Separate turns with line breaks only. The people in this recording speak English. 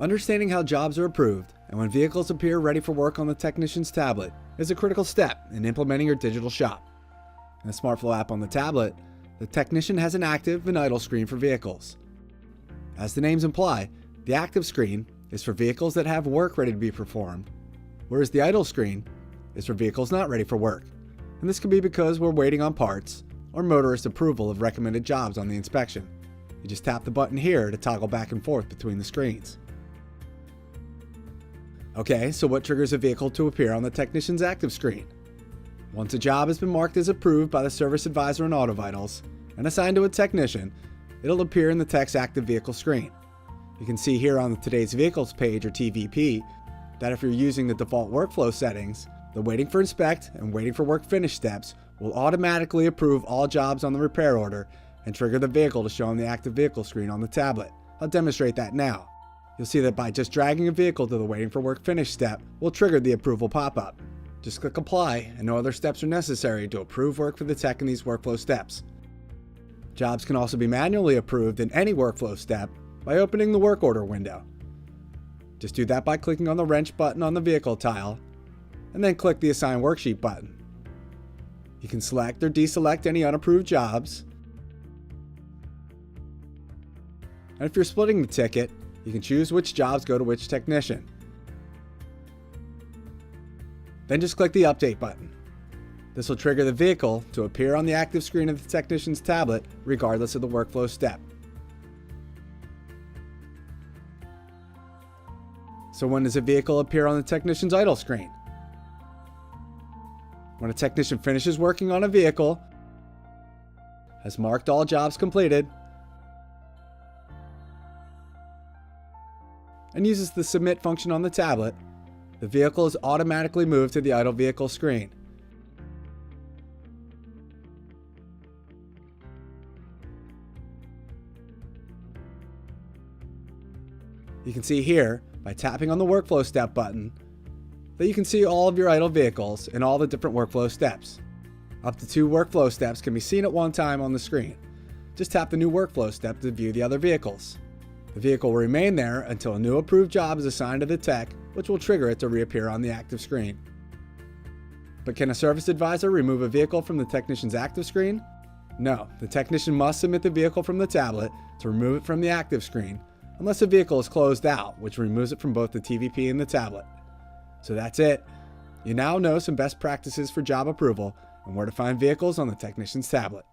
Understanding how jobs are approved and when vehicles appear ready for work on the technician's tablet is a critical step in implementing your digital shop. In the SmartFlow app on the tablet, the technician has an active and idle screen for vehicles. As the names imply, the active screen is for vehicles that have work ready to be performed, whereas the idle screen is for vehicles not ready for work. And this could be because we're waiting on parts or motorist approval of recommended jobs on the inspection. You just tap the button here to toggle back and forth between the screens. Okay, so what triggers a vehicle to appear on the technician's active screen? Once a job has been marked as approved by the service advisor in AutoVitals and assigned to a technician, it'll appear in the tech's active vehicle screen. You can see here on the Today's Vehicles page, or TVP, that if you're using the default workflow settings, the Waiting for Inspect and Waiting for Work Finish steps will automatically approve all jobs on the repair order and trigger the vehicle to show on the active vehicle screen on the tablet. I'll demonstrate that now. You'll see that by just dragging a vehicle to the Waiting for Work Finish step will trigger the approval pop-up. Just click Apply, and no other steps are necessary to approve work for the tech in these workflow steps. Jobs can also be manually approved in any workflow step by opening the work order window. Just do that by clicking on the wrench button on the vehicle tile, and then click the Assign Worksheet button. You can select or deselect any unapproved jobs. And if you're splitting the ticket, you can choose which jobs go to which technician. Then just click the Update button. This will trigger the vehicle to appear on the active screen of the technician's tablet regardless of the workflow step. So when does a vehicle appear on the technician's idle screen? When a technician finishes working on a vehicle, has marked all jobs completed, and uses the Submit function on the tablet, the vehicle is automatically moved to the idle vehicle screen. You can see here, by tapping on the Workflow Step button, that you can see all of your idle vehicles and all the different workflow steps. Up to 2 workflow steps can be seen at one time on the screen. Just tap the new workflow step to view the other vehicles. The vehicle will remain there until a new approved job is assigned to the tech, which will trigger it to reappear on the active screen. But can a service advisor remove a vehicle from the technician's active screen? No, the technician must submit the vehicle from the tablet to remove it from the active screen, unless the vehicle is closed out, which removes it from both the TVP and the tablet. So that's it. You now know some best practices for job approval and where to find vehicles on the technician's tablet.